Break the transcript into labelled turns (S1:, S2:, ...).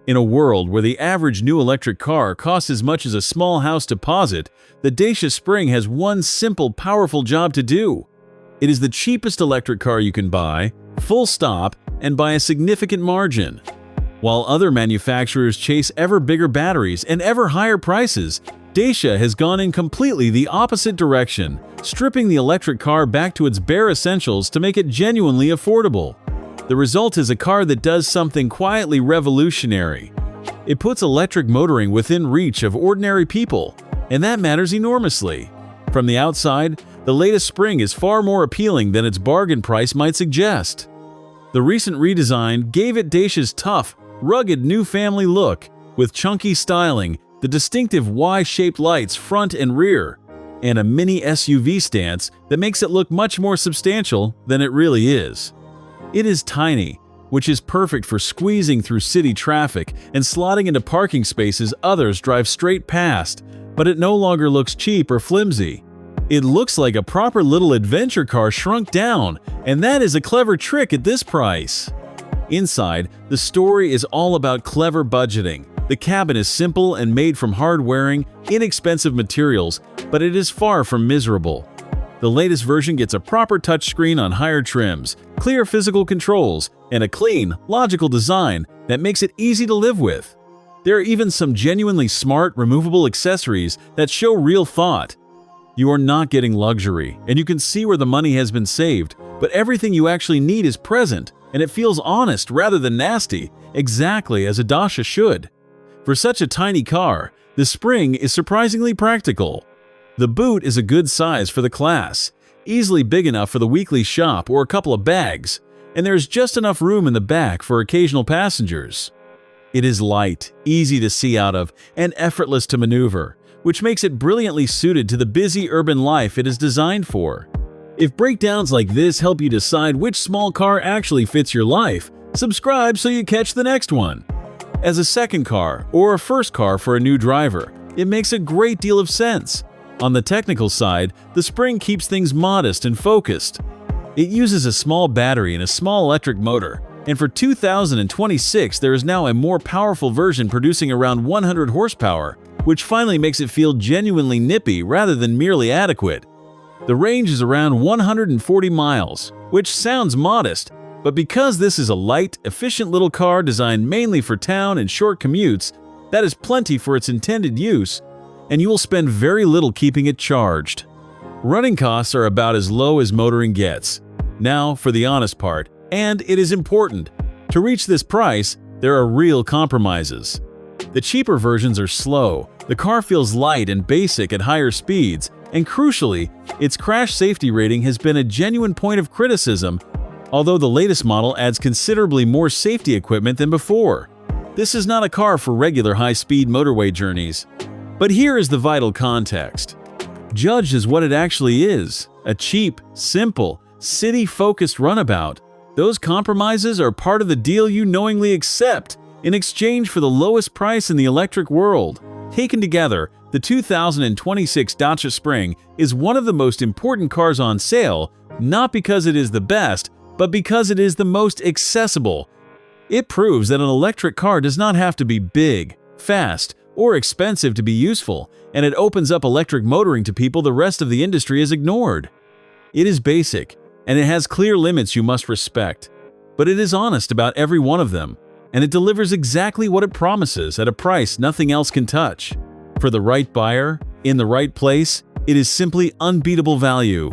S1: In a world where the average new electric car costs as much as a small house deposit, the Dacia Spring has one simple, powerful job to do. It is the cheapest electric car you can buy, full stop, and by a significant margin. While other manufacturers chase ever bigger batteries and ever higher prices, Dacia has gone in completely the opposite direction, stripping the electric car back to its bare essentials to make it genuinely affordable. The result is a car that does something quietly revolutionary. It puts electric motoring within reach of ordinary people, and that matters enormously. From the outside, the latest Spring is far more appealing than its bargain price might suggest. The recent redesign gave it Dacia's tough, rugged new family look, with chunky styling, the distinctive Y-shaped lights front and rear, and a mini SUV stance that makes it look much more substantial than it really is. It is tiny, which is perfect for squeezing through city traffic and slotting into parking spaces others drive straight past, but it no longer looks cheap or flimsy. It looks like a proper little adventure car shrunk down, and that is a clever trick at this price. Inside, the story is all about clever budgeting. The cabin is simple and made from hard-wearing, inexpensive materials, but it is far from miserable. The latest version gets a proper touchscreen on higher trims, clear physical controls, and a clean, logical design that makes it easy to live with. There are even some genuinely smart, removable accessories that show real thought. You are not getting luxury, and you can see where the money has been saved, but everything you actually need is present, and it feels honest rather than nasty, exactly as a Dacia should. For such a tiny car, the Spring is surprisingly practical. The boot is a good size for the class, easily big enough for the weekly shop or a couple of bags, and there's just enough room in the back for occasional passengers. It is light, easy to see out of, and effortless to maneuver, which makes it brilliantly suited to the busy urban life it is designed for. If breakdowns like this help you decide which small car actually fits your life, subscribe so you catch the next one. As a second car or a first car for a new driver, it makes a great deal of sense. On the technical side, the Spring keeps things modest and focused. It uses a small battery and a small electric motor, and for 2026 there is now a more powerful version producing around 100 horsepower, which finally makes it feel genuinely nippy rather than merely adequate. The range is around 140 miles, which sounds modest, but because this is a light, efficient little car designed mainly for town and short commutes, that is plenty for its intended use, and you will spend very little keeping it charged. Running costs are about as low as motoring gets. Now for the honest part, and it is important. To reach this price, there are real compromises. The cheaper versions are slow, the car feels light and basic at higher speeds, and crucially, its crash safety rating has been a genuine point of criticism, although the latest model adds considerably more safety equipment than before. This is not a car for regular high-speed motorway journeys. But here is the vital context. Judged as what it actually is, a cheap, simple, city-focused runabout, those compromises are part of the deal you knowingly accept in exchange for the lowest price in the electric world. Taken together, the 2026 Dacia Spring is one of the most important cars on sale, not because it is the best, but because it is the most accessible. It proves that an electric car does not have to be big, fast, or expensive to be useful, and it opens up electric motoring to people the rest of the industry has ignored. It is basic, and it has clear limits you must respect, but it is honest about every one of them, and it delivers exactly what it promises at a price nothing else can touch. For the right buyer, in the right place, it is simply unbeatable value.